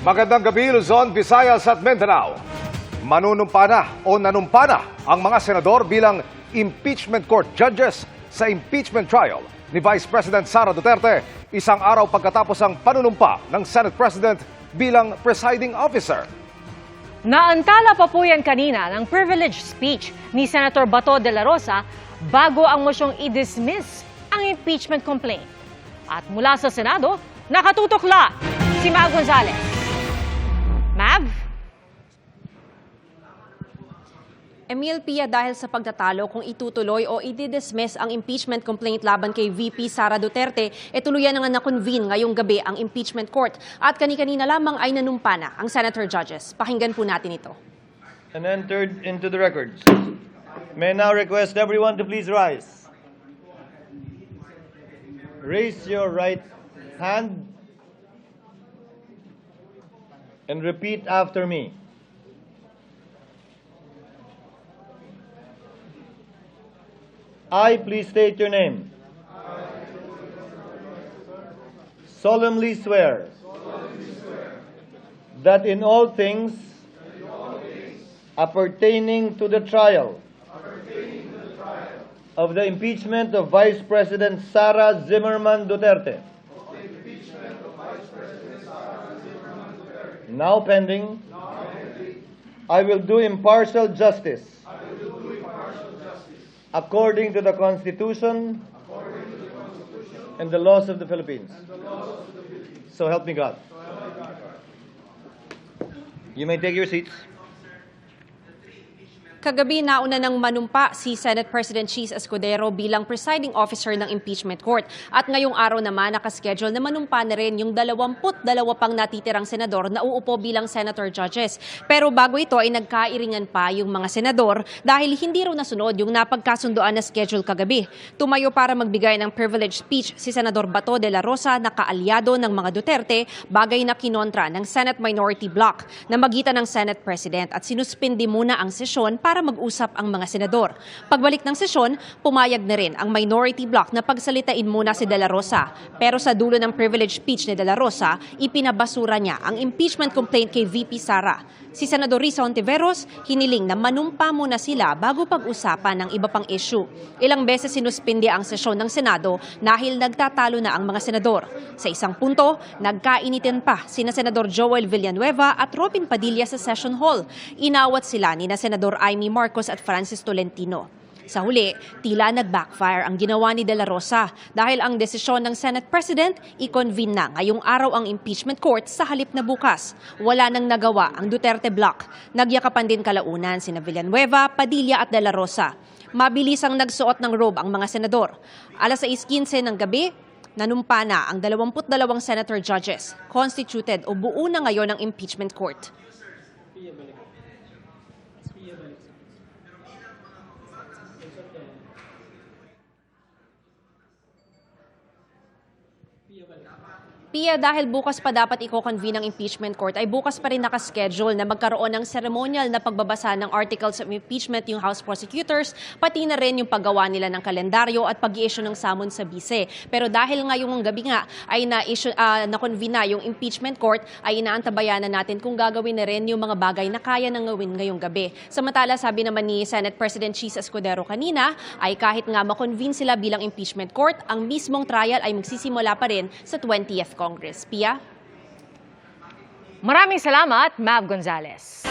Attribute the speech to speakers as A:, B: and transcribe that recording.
A: Magandang gabi, Luzon, Visayas at Mindanao. Manunumpa na o nanumpa na ang mga senador bilang impeachment court judges sa impeachment trial ni Vice President Sara Duterte isang araw pagkatapos ang panunumpa ng Senate President bilang presiding officer.
B: Naantala pa po yan kanina ng privilege speech ni Senator Bato de la Rosa bago ang mosyong i-dismiss ang impeachment complaint. At mula sa Senado, nakatutukla si Mav Gonzales. Mav?
C: Emil, Pia, dahil sa pagtatalo kung itutuloy o i-dismiss ang impeachment complaint laban kay VP Sara Duterte, tuluyan na nga na-convene ngayong gabi ang impeachment court. At kani-kanina lamang ay nanumpa na ang senator judges. Pakinggan po natin ito.
D: And entered into the records. May I now request everyone to please rise. Raise your right hand and repeat after me. I, please state your name. Solemnly swear that in all things appertaining to the trial of the impeachment of Vice President Sara Zimmerman Duterte, now pending, I will do impartial justice according to the Constitution and the laws of the Philippines. So help me God. You may take your seats.
C: Kagabi nauna ng manumpa si Senate President Cheese Escudero bilang presiding officer ng impeachment court. At ngayong araw naman nakaschedule na manumpa na rin yung 22 pang natitirang senador na uupo bilang senator judges. Pero bago ito ay nagkairingan pa yung mga senador dahil hindi raw nasunod yung napagkasundoan na schedule kagabi. Tumayo para magbigay ng privilege speech si Senador Bato de la Rosa na kaalyado ng mga Duterte, bagay na kinontra ng Senate Minority Bloc na magitan ng Senate President at sinuspindi muna ang sesyon para mag-usap ang mga senador. Pagbalik ng sesyon, pumayag na rin ang minority bloc na pagsalitain muna si De La Rosa. Pero sa dulo ng privilege speech ni De La Rosa, ipinabasura niya ang impeachment complaint kay VP Sara. Si Senador Risa Hontiveros, hiniling na manumpa muna sila bago pag-usapan ng iba pang issue. Ilang beses sinuspindi ang sesyon ng Senado dahil nagtatalo na ang mga senador. Sa isang punto, nagkainitin pa sina Senador Joel Villanueva at Robin Padilla sa session hall. Inawat sila ni na Senador Amy Marcos at Francis Tolentino. Sa huli, tila nag-backfire ang ginawa ni De La Rosa dahil ang desisyon ng Senate President, i-convene na ngayong araw ang impeachment court sa halip na bukas. Wala nang nagawa ang Duterte bloc. Nagyakapan din kalaunan sina Villanueva, Padilla at De La Rosa. Mabilis ang nagsuot ng robe ang mga senador. Alas 6:15 ng gabi, nanumpa na ang 22 senator judges, constituted o buo na ngayon ang impeachment court. Pia, dahil bukas pa dapat i-convene ang impeachment court, ay bukas pa rin nakaschedule na magkaroon ng ceremonial na pagbabasa ng articles of impeachment yung House prosecutors, pati na rin yung paggawa nila ng kalendaryo at pag-i-issue ng summon sa bise. Pero dahil ngayong gabi nga ay na-convene na yung impeachment court, ay inaantabayan na natin kung gagawin na rin yung mga bagay na kaya nang gawin ngayong gabi. Samantala, sabi naman ni Senate President Cheese Escudero kanina, ay kahit nga ma-convene sila bilang impeachment court, ang mismong trial ay magsisimula pa rin sa 20th Congress. Pia?
B: Maraming salamat, Mav Gonzales.